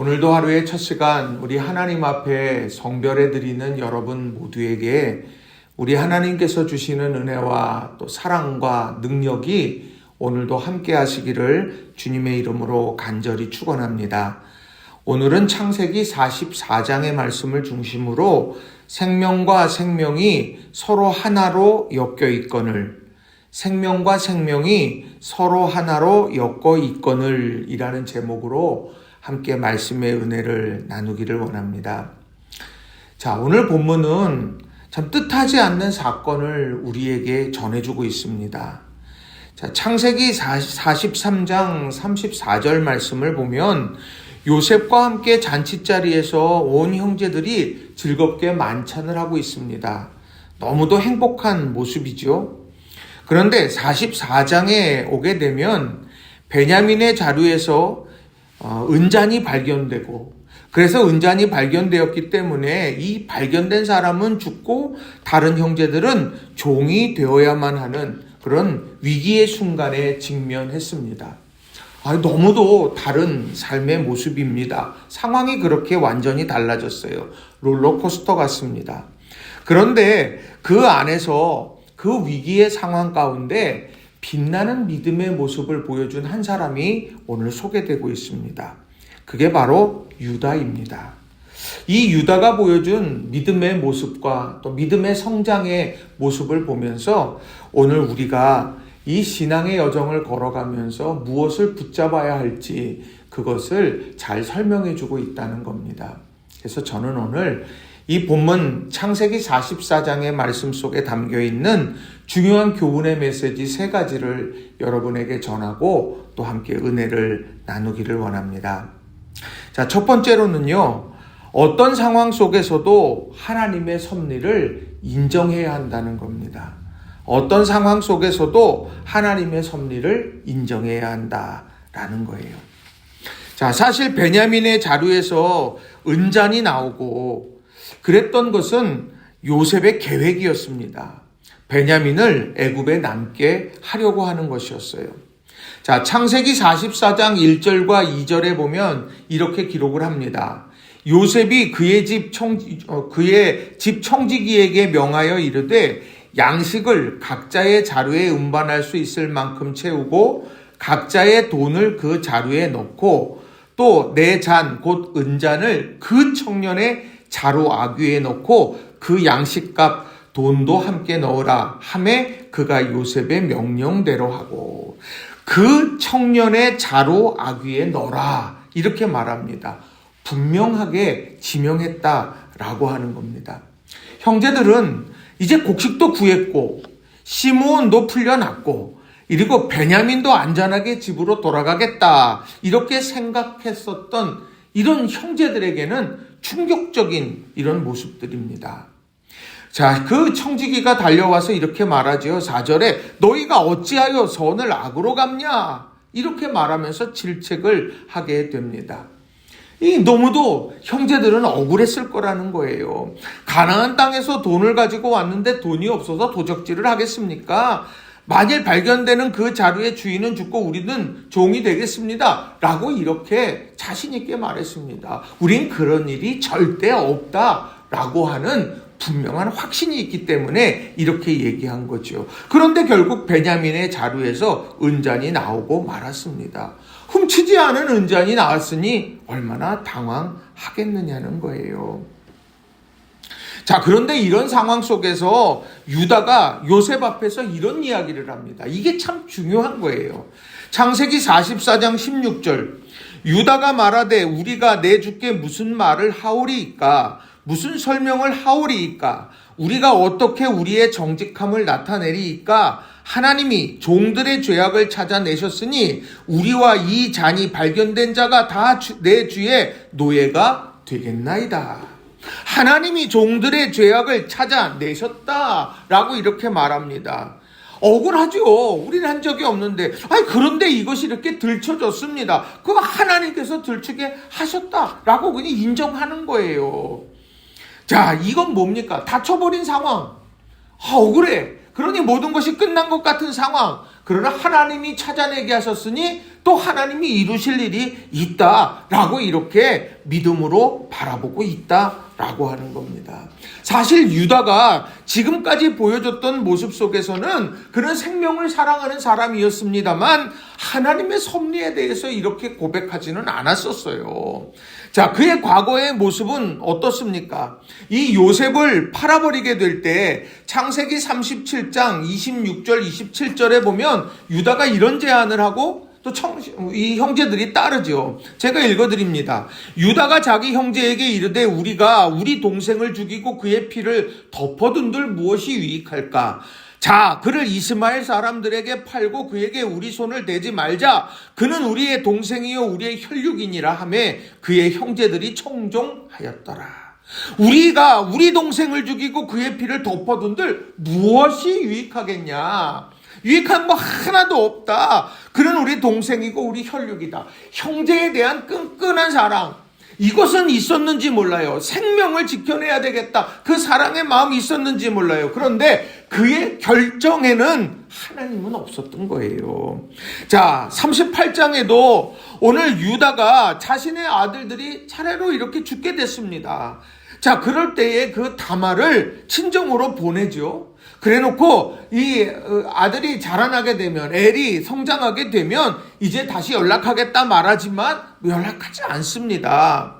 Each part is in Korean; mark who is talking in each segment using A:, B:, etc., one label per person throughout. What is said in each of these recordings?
A: 오늘도 하루의 첫 시간 우리 하나님 앞에 성별해 드리는 여러분 모두에게 우리 하나님께서 주시는 은혜와 또 사랑과 능력이 오늘도 함께 하시기를 주님의 이름으로 간절히 축원합니다. 오늘은 창세기 44장의 말씀을 중심으로 생명과 생명이 서로 하나로 엮여 있거늘, 생명과 생명이 서로 하나로 엮어 있거늘 이라는 제목으로 함께 말씀의 은혜를 나누기를 원합니다. 자, 오늘 본문은 참 뜻하지 않는 사건을 우리에게 전해주고 있습니다. 자, 창세기 43장 34절 말씀을 보면 요셉과 함께 잔치자리에서 온 형제들이 즐겁게 만찬을 하고 있습니다. 너무도 행복한 모습이죠. 그런데 44장에 오게 되면 베냐민의 자루에서 은잔이 발견되고, 그래서 은잔이 발견되었기 때문에 이 발견된 사람은 죽고 다른 형제들은 종이 되어야만 하는 그런 위기의 순간에 직면했습니다. 너무도 다른 삶의 모습입니다. 상황이 그렇게 완전히 달라졌어요. 롤러코스터 같습니다. 그런데 그 안에서 그 위기의 상황 가운데 빛나는 믿음의 모습을 보여준 한 사람이 오늘 소개되고 있습니다. 그게 바로 유다입니다. 이 유다가 보여준 믿음의 모습과 또 믿음의 성장의 모습을 보면서 오늘 우리가 이 신앙의 여정을 걸어가면서 무엇을 붙잡아야 할지 그것을 잘 설명해 주고 있다는 겁니다. 그래서 저는 오늘 이 본문 창세기 44장의 말씀 속에 담겨 있는 중요한 교훈의 메시지 3가지를 여러분에게 전하고 또 함께 은혜를 나누기를 원합니다. 자, 첫 번째로는요, 어떤 상황 속에서도 하나님의 섭리를 인정해야 한다는 겁니다. 어떤 상황 속에서도 하나님의 섭리를 인정해야 한다라는 거예요. 자, 사실 베냐민의 자루에서 은잔이 나오고 그랬던 것은 요셉의 계획이었습니다. 베냐민을 애굽에 남게 하려고 하는 것이었어요. 자, 창세기 44장 1절과 2절에 보면 이렇게 기록을 합니다. 요셉이 그의 집 청지기에게 명하여 이르되 양식을 각자의 자루에 운반할 수 있을 만큼 채우고 각자의 돈을 그 자루에 넣고 또 내 잔 곧 은잔을 그 청년의 자루 아귀에 넣고 그 양식값 돈도 함께 넣으라 하매 그가 요셉의 명령대로 하고 그 청년의 자루 아귀에 넣어라 이렇게 말합니다. 분명하게 지명했다라고 하는 겁니다. 형제들은 이제 곡식도 구했고 시므온도 풀려났고 그리고 베냐민도 안전하게 집으로 돌아가겠다 이렇게 생각했었던 이런 형제들에게는 충격적인 이런 모습들입니다. 자, 그 청지기가 달려와서 이렇게 말하죠. 4절에 너희가 어찌하여 선을 악으로 갚냐 이렇게 말하면서 질책을 하게 됩니다. 너무도 형제들은 억울했을 거라는 거예요. 가나안 땅에서 돈을 가지고 왔는데 돈이 없어서 도적질을 하겠습니까? 만일 발견되는 그 자루의 주인은 죽고 우리는 종이 되겠습니다. 라고 이렇게 자신 있게 말했습니다. 우린 그런 일이 절대 없다라고 하는 분명한 확신이 있기 때문에 이렇게 얘기한 거죠. 그런데 결국 베냐민의 자루에서 은잔이 나오고 말았습니다. 훔치지 않은 은잔이 나왔으니 얼마나 당황하겠느냐는 거예요. 자, 그런데 이런 상황 속에서 유다가 요셉 앞에서 이런 이야기를 합니다. 이게 참 중요한 거예요. 창세기 44장 16절 유다가 말하되 우리가 내 주께 무슨 말을 하오리이까 무슨 설명을 하오리이까 우리가 어떻게 우리의 정직함을 나타내리이까 하나님이 종들의 죄악을 찾아내셨으니 우리와 이 잔이 발견된 자가 다 내 주의 노예가 되겠나이다. 하나님이 종들의 죄악을 찾아내셨다라고 이렇게 말합니다. 억울하죠. 우리는 한 적이 없는데. 그런데 이것이 이렇게 들춰졌습니다. 그거 하나님께서 들추게 하셨다라고 그냥 인정하는 거예요. 자, 이건 뭡니까? 다쳐버린 상황. 억울해. 그러니 모든 것이 끝난 것 같은 상황. 그러나 하나님이 찾아내게 하셨으니 또 하나님이 이루실 일이 있다라고 이렇게 믿음으로 바라보고 있다라고 하는 겁니다. 사실 유다가 지금까지 보여줬던 모습 속에서는 그런 생명을 사랑하는 사람이었습니다만 하나님의 섭리에 대해서 이렇게 고백하지는 않았었어요. 자, 그의 과거의 모습은 어떻습니까? 이 요셉을 팔아버리게 될 때 창세기 37장 26절 27절에 보면 유다가 이런 제안을 하고 또 이 형제들이 따르죠. 제가 읽어드립니다. 유다가 자기 형제에게 이르되 우리가 우리 동생을 죽이고 그의 피를 덮어둔들 무엇이 유익할까? 자, 그를 이스마엘 사람들에게 팔고 그에게 우리 손을 대지 말자. 그는 우리의 동생이요 우리의 혈육이니라 하매 그의 형제들이 청종하였더라. 우리가 우리 동생을 죽이고 그의 피를 덮어둔들 무엇이 유익하겠냐? 유익한 거 하나도 없다. 그는 우리 동생이고 우리 혈육이다. 형제에 대한 끈끈한 사랑, 이것은 있었는지 몰라요. 생명을 지켜내야 되겠다. 그 사랑의 마음이 있었는지 몰라요. 그런데 그의 결정에는 하나님은 없었던 거예요. 자, 38장에도 오늘 유다가 자신의 아들들이 차례로 이렇게 죽게 됐습니다. 자, 그럴 때에 그 다말을 친정으로 보내죠. 그래놓고 이 아들이 자라나게 되면, 엘이 성장하게 되면 이제 다시 연락하겠다 말하지만 연락하지 않습니다.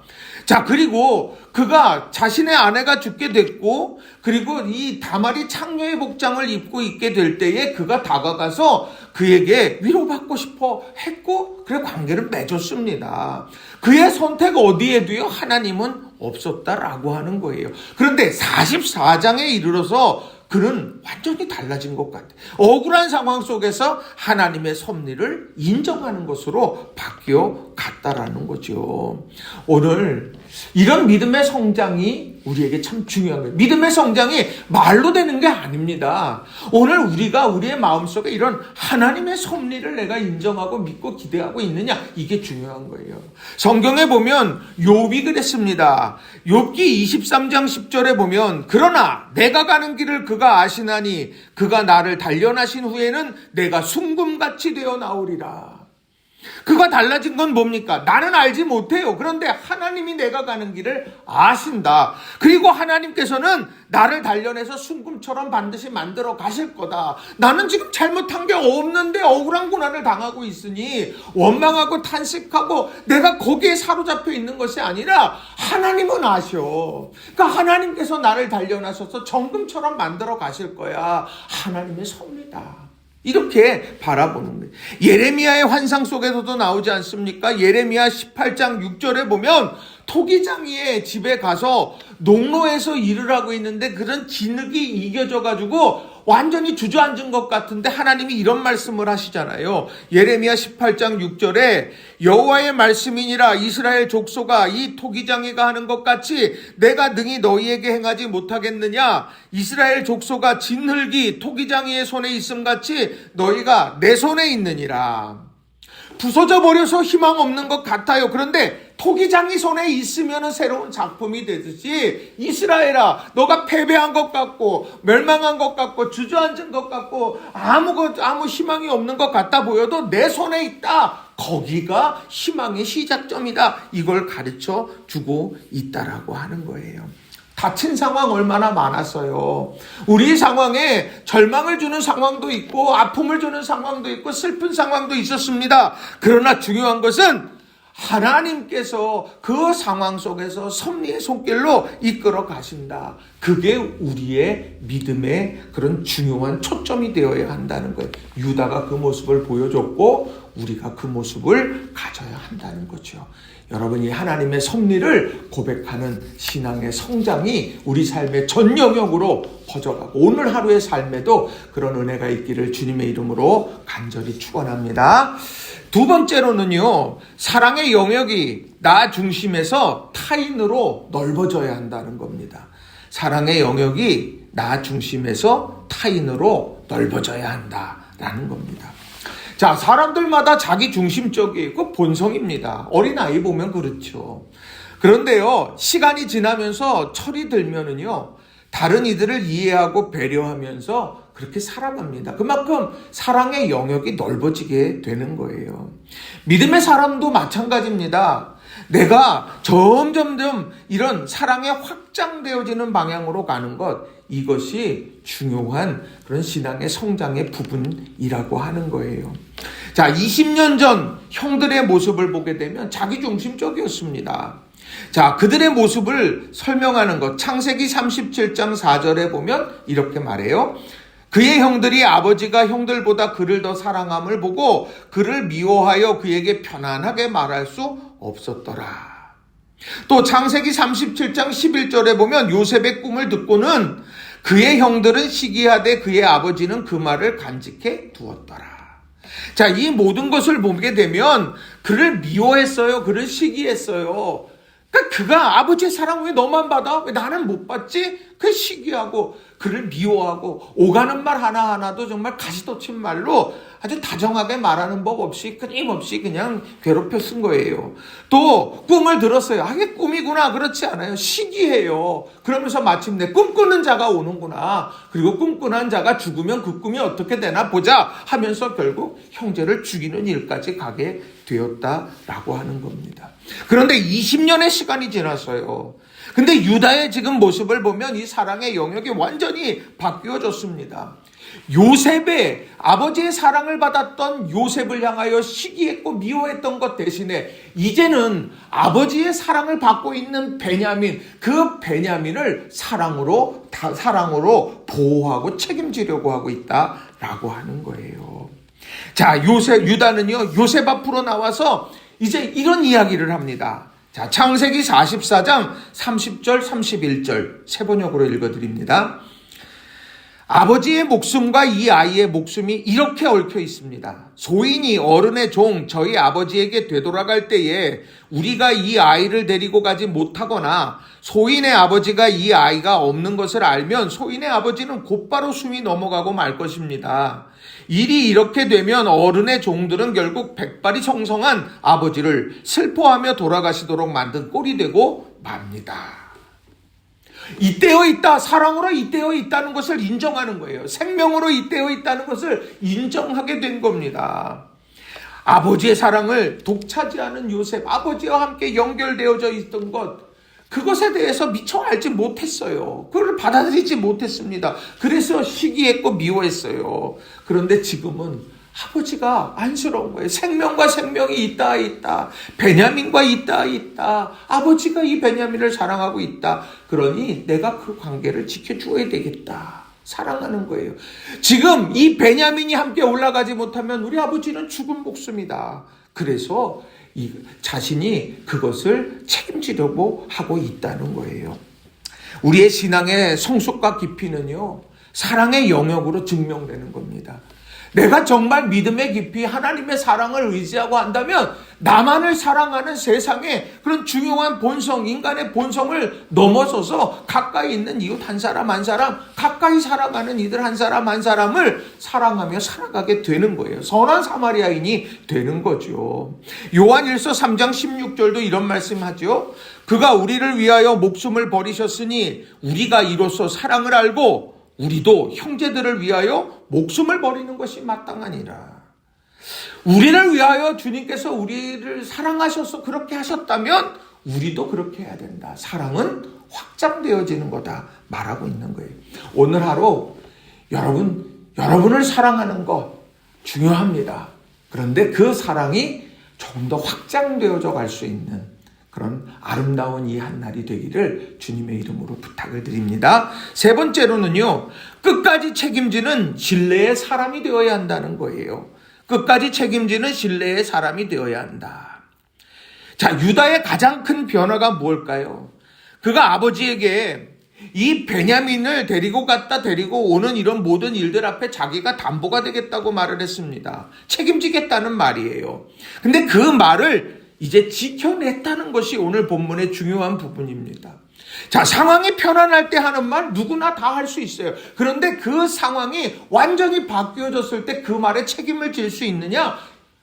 A: 자, 그리고 그가 자신의 아내가 죽게 됐고, 그리고 이 다말이 창녀의 복장을 입고 있게 될 때에 그가 다가가서 그에게 위로받고 싶어 했고, 그래 관계를 맺었습니다. 그의 선택 어디에도요 하나님은 없었다라고 하는 거예요. 그런데 44장에 이르러서 그는 완전히 달라진 것 같아요. 억울한 상황 속에서 하나님의 섭리를 인정하는 것으로 바뀌어 갔다라는 거죠. 오늘 이런 믿음의 성장이 우리에게 참 중요한 거예요. 믿음의 성장이 말로 되는 게 아닙니다. 오늘 우리가 우리의 마음속에 이런 하나님의 섭리를 내가 인정하고 믿고 기대하고 있느냐, 이게 중요한 거예요. 성경에 보면 욥이 그랬습니다. 욥기 23장 10절에 보면 그러나 내가 가는 길을 그가 아시나니 그가 나를 단련하신 후에는 내가 순금같이 되어 나오리라. 그가 달라진 건 뭡니까? 나는 알지 못해요. 그런데 하나님이 내가 가는 길을 아신다. 그리고 하나님께서는 나를 단련해서 순금처럼 반드시 만들어 가실 거다. 나는 지금 잘못한 게 없는데 억울한 고난을 당하고 있으니 원망하고 탄식하고 내가 거기에 사로잡혀 있는 것이 아니라 하나님은 아셔. 그러니까 하나님께서 나를 단련하셔서 정금처럼 만들어 가실 거야. 하나님의 섭리다. 이렇게 바라보는 거예요. 예레미야의 환상 속에서도 나오지 않습니까? 예레미야 18장 6절에 보면 토기장이의 집에 가서 농로에서 일을 하고 있는데 그런 진흙이 이겨져가지고 완전히 주저앉은 것 같은데 하나님이 이런 말씀을 하시잖아요. 예레미야 18장 6절에 여호와의 말씀이니라 이스라엘 족속아 이 토기장이가 하는 것 같이 내가 능히 너희에게 행하지 못하겠느냐. 이스라엘 족속아 진흙이 토기장이의 손에 있음 같이 너희가 내 손에 있느니라. 부서져 버려서 희망 없는 것 같아요. 그런데 토기장이 손에 있으면 새로운 작품이 되듯이 이스라엘아 너가 패배한 것 같고 멸망한 것 같고 주저앉은 것 같고 아무 희망이 없는 것 같다 보여도 내 손에 있다. 거기가 희망의 시작점이다. 이걸 가르쳐 주고 있다라고 하는 거예요. 다친 상황 얼마나 많았어요. 우리 상황에 절망을 주는 상황도 있고 아픔을 주는 상황도 있고 슬픈 상황도 있었습니다. 그러나 중요한 것은 하나님께서 그 상황 속에서 섭리의 손길로 이끌어 가신다. 그게 우리의 믿음의 그런 중요한 초점이 되어야 한다는 거예요. 유다가 그 모습을 보여줬고 우리가 그 모습을 가져야 한다는 거죠. 여러분이 하나님의 섭리를 고백하는 신앙의 성장이 우리 삶의 전 영역으로 퍼져가고 오늘 하루의 삶에도 그런 은혜가 있기를 주님의 이름으로 간절히 축원합니다. 두 번째로는요, 사랑의 영역이 나 중심에서 타인으로 넓어져야 한다는 겁니다. 사랑의 영역이 나 중심에서 타인으로 넓어져야 한다라는 겁니다. 자, 사람들마다 자기 중심적이에요. 그 본성입니다. 어린아이 보면 그렇죠. 그런데요, 시간이 지나면서 철이 들면은요, 다른 이들을 이해하고 배려하면서 그렇게 살아갑니다. 그만큼 사랑의 영역이 넓어지게 되는 거예요. 믿음의 사람도 마찬가지입니다. 내가 점점점 이런 사랑에 확장되어지는 방향으로 가는 것, 이것이 중요한 그런 신앙의 성장의 부분이라고 하는 거예요. 자, 20년 전 형들의 모습을 보게 되면 자기중심적이었습니다. 자, 그들의 모습을 설명하는 것, 창세기 37장 4절에 보면 이렇게 말해요. 그의 형들이 아버지가 형들보다 그를 더 사랑함을 보고 그를 미워하여 그에게 편안하게 말할 수 없었더라. 또 창세기 37장 11절에 보면 요셉의 꿈을 듣고는 그의 형들은 시기하되 그의 아버지는 그 말을 간직해 두었더라. 자, 이 모든 것을 보게 되면 그를 미워했어요. 그를 시기했어요. 그러니까 그가 아버지의 사랑 왜 너만 받아? 왜 나는 못 받지? 그 시기하고 그를 미워하고 오가는 말 하나하나도 정말 가시돋친 말로 아주 다정하게 말하는 법 없이 끊임없이 그냥 괴롭혀 쓴 거예요. 또 꿈을 들었어요. 아, 이게 꿈이구나. 그렇지 않아요. 시기해요. 그러면서 마침내 꿈꾸는 자가 오는구나. 그리고 꿈꾸는 자가 죽으면 그 꿈이 어떻게 되나 보자 하면서 결국 형제를 죽이는 일까지 가게 되었다라고 하는 겁니다. 그런데 20년의 시간이 지났어요. 근데 유다의 지금 모습을 보면 이 사랑의 영역이 완전히 바뀌어졌습니다. 요셉의 아버지의 사랑을 받았던 요셉을 향하여 시기했고 미워했던 것 대신에 이제는 아버지의 사랑을 받고 있는 베냐민, 그 베냐민을 사랑으로 보호하고 책임지려고 하고 있다라고 하는 거예요. 자, 유다는요, 요셉 앞으로 나와서 이제 이런 이야기를 합니다. 자, 창세기 44장 30절 31절 세 번역으로 읽어드립니다. 아버지의 목숨과 이 아이의 목숨이 이렇게 얽혀 있습니다. 소인이 어른의 종 저희 아버지에게 되돌아갈 때에 우리가 이 아이를 데리고 가지 못하거나 소인의 아버지가 이 아이가 없는 것을 알면 소인의 아버지는 곧바로 숨이 넘어가고 말 것입니다. 일이 이렇게 되면 어른의 종들은 결국 백발이 청성한 아버지를 슬퍼하며 돌아가시도록 만든 꼴이 되고 맙니다. 잇대어 있다, 사랑으로 잇대어 있다는 것을 인정하는 거예요. 생명으로 잇대어 있다는 것을 인정하게 된 겁니다. 아버지의 사랑을 독차지하는 요셉, 아버지와 함께 연결되어져 있던 것, 그것에 대해서 미처 알지 못했어요. 그걸 받아들이지 못했습니다. 그래서 시기했고 미워했어요. 그런데 지금은 아버지가 안쓰러운 거예요. 생명과 생명이 있다. 베냐민과 있다. 아버지가 이 베냐민을 사랑하고 있다. 그러니 내가 그 관계를 지켜주어야 되겠다. 사랑하는 거예요. 지금 이 베냐민이 함께 올라가지 못하면 우리 아버지는 죽은 목숨이다. 그래서 자신이 그것을 책임지려고 하고 있다는 거예요. 우리의 신앙의 성숙과 깊이는요, 사랑의 영역으로 증명되는 겁니다. 내가 정말 믿음의 깊이 하나님의 사랑을 의지하고 한다면 나만을 사랑하는 세상의 그런 중요한 본성, 인간의 본성을 넘어서서 가까이 있는 이웃 한 사람 한 사람, 가까이 살아가는 이들 한 사람 한 사람을 사랑하며 살아가게 되는 거예요. 선한 사마리아인이 되는 거죠. 요한일서 3장 16절도 이런 말씀하죠. 그가 우리를 위하여 목숨을 버리셨으니 우리가 이로써 사랑을 알고 우리도 형제들을 위하여 목숨을 버리는 것이 마땅하니라. 우리를 위하여 주님께서 우리를 사랑하셔서 그렇게 하셨다면 우리도 그렇게 해야 된다. 사랑은 확장되어지는 거다 말하고 있는 거예요. 오늘 하루 여러분을 사랑하는 것 중요합니다. 그런데 그 사랑이 조금 더 확장되어져 갈 수 있는 그런 아름다운 이 한날이 되기를 주님의 이름으로 부탁을 드립니다. 세 번째로는요, 끝까지 책임지는 신뢰의 사람이 되어야 한다는 거예요. 끝까지 책임지는 신뢰의 사람이 되어야 한다. 자, 유다의 가장 큰 변화가 무엇일까요? 그가 아버지에게 이 베냐민을 데리고 오는 이런 모든 일들 앞에 자기가 담보가 되겠다고 말을 했습니다. 책임지겠다는 말이에요. 근데 그 말을 이제 지켜냈다는 것이 오늘 본문의 중요한 부분입니다. 자, 상황이 편안할 때 하는 말 누구나 다 할 수 있어요. 그런데 그 상황이 완전히 바뀌어졌을 때 그 말에 책임을 질 수 있느냐?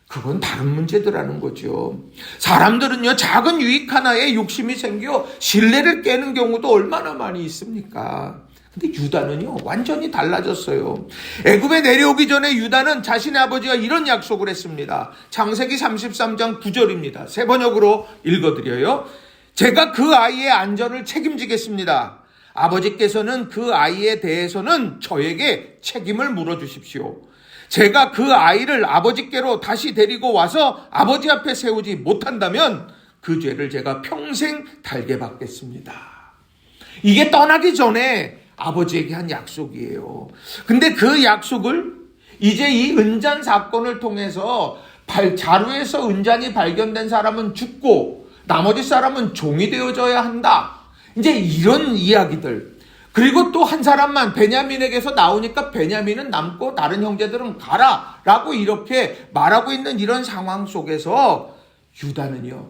A: 그건 다른 문제더라는 거죠. 사람들은요, 작은 유익 하나에 욕심이 생겨 신뢰를 깨는 경우도 얼마나 많이 있습니까? 근데 유다는요, 완전히 달라졌어요. 애굽에 내려오기 전에 유다는 자신의 아버지가 이런 약속을 했습니다. 창세기 33장 9절입니다. 세 번역으로 읽어드려요. 제가 그 아이의 안전을 책임지겠습니다. 아버지께서는 그 아이에 대해서는 저에게 책임을 물어주십시오. 제가 그 아이를 아버지께로 다시 데리고 와서 아버지 앞에 세우지 못한다면 그 죄를 제가 평생 달게 받겠습니다. 이게 떠나기 전에 아버지에게 한 약속이에요. 근데 그 약속을 이제 이 은잔 사건을 통해서 자루에서 은잔이 발견된 사람은 죽고 나머지 사람은 종이 되어져야 한다. 이제 이런 이야기들. 그리고 또 한 사람만 베냐민에게서 나오니까 베냐민은 남고 다른 형제들은 가라 라고 이렇게 말하고 있는 이런 상황 속에서 유다는요,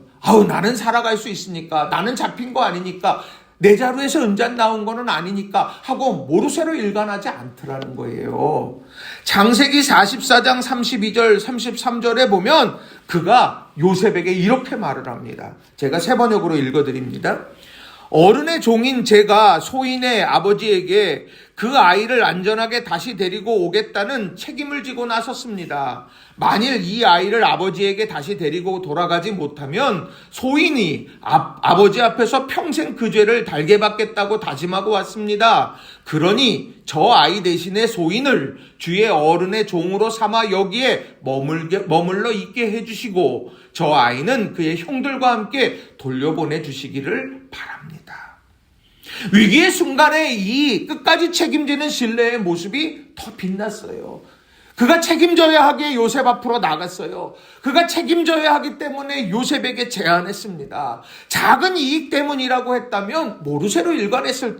A: 나는 살아갈 수 있으니까, 나는 잡힌 거 아니니까, 내 자루에서 은잔 나온 거는 아니니까 하고 모르쇠로 일관하지 않더라는 거예요. 창세기 44장 32절 33절에 보면 그가 요셉에게 이렇게 말을 합니다. 제가 세 번역으로 읽어드립니다. 어른의 종인 제가 소인의 아버지에게 그 아이를 안전하게 다시 데리고 오겠다는 책임을 지고 나섰습니다. 만일 이 아이를 아버지에게 다시 데리고 돌아가지 못하면 소인이 아버지 앞에서 평생 그 죄를 달게 받겠다고 다짐하고 왔습니다. 그러니 저 아이 대신에 소인을 주의 어른의 종으로 삼아 여기에 머물러 있게 해주시고 저 아이는 그의 형들과 함께 돌려보내 주시기를 바랍니다. 위기의 순간에 이 끝까지 책임지는 신뢰의 모습이 더 빛났어요. 그가 책임져야 하기에 요셉 앞으로 나갔어요. 그가 책임져야 하기 때문에 요셉에게 제안했습니다. 작은 이익 때문이라고 했다면 모르쇠로 일관했을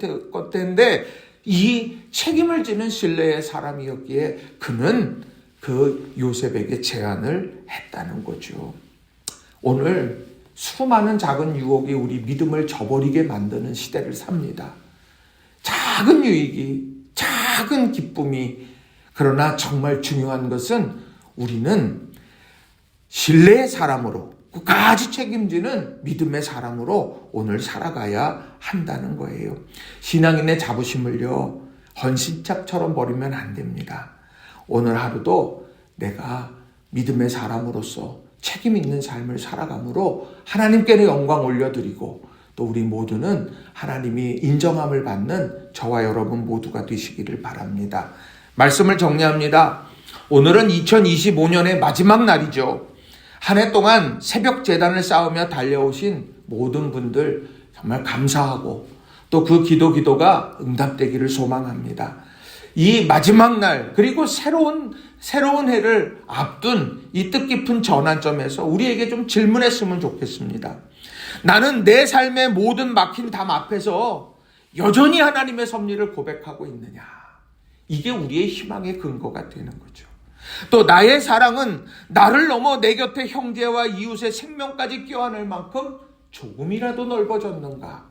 A: 텐데 이 책임을 지는 신뢰의 사람이었기에 그는 그 요셉에게 제안을 했다는 거죠. 오늘 수많은 작은 유혹이 우리 믿음을 저버리게 만드는 시대를 삽니다. 작은 유익이, 작은 기쁨이, 그러나 정말 중요한 것은 우리는 신뢰의 사람으로, 끝까지 책임지는 믿음의 사람으로 오늘 살아가야 한다는 거예요. 신앙인의 자부심을요, 헌신짝처럼 버리면 안 됩니다. 오늘 하루도 내가 믿음의 사람으로서 책임 있는 삶을 살아감으로 하나님께는 영광 올려드리고 또 우리 모두는 하나님이 인정함을 받는 저와 여러분 모두가 되시기를 바랍니다. 말씀을 정리합니다. 오늘은 2025년의 마지막 날이죠. 한 해 동안 새벽 제단을 쌓으며 달려오신 모든 분들 정말 감사하고 또 그 기도가 응답되기를 소망합니다. 이 마지막 날 그리고 새로운 해를 앞둔 이 뜻깊은 전환점에서 우리에게 좀 질문했으면 좋겠습니다. 나는 내 삶의 모든 막힌 담 앞에서 여전히 하나님의 섭리를 고백하고 있느냐? 이게 우리의 희망의 근거가 되는 거죠. 또 나의 사랑은 나를 넘어 내 곁에 형제와 이웃의 생명까지 껴안을 만큼 조금이라도 넓어졌는가?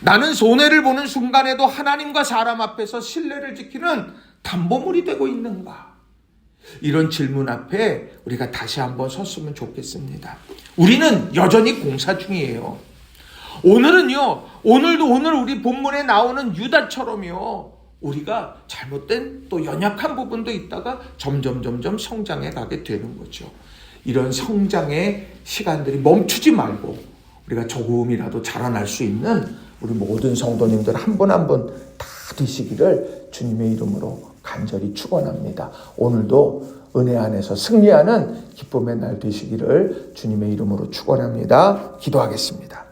A: 나는 손해를 보는 순간에도 하나님과 사람 앞에서 신뢰를 지키는 담보물이 되고 있는가? 이런 질문 앞에 우리가 다시 한번 섰으면 좋겠습니다. 우리는 여전히 공사 중이에요. 오늘은요, 오늘 우리 본문에 나오는 유다처럼요, 우리가 잘못된 또 연약한 부분도 있다가 점점 성장해 가게 되는 거죠. 이런 성장의 시간들이 멈추지 말고 우리가 조금이라도 자라날 수 있는 우리 모든 성도님들 한 분 한 분 다 되시기를 주님의 이름으로 간절히 축원합니다. 오늘도 은혜 안에서 승리하는 기쁨의 날 되시기를 주님의 이름으로 축원합니다. 기도하겠습니다.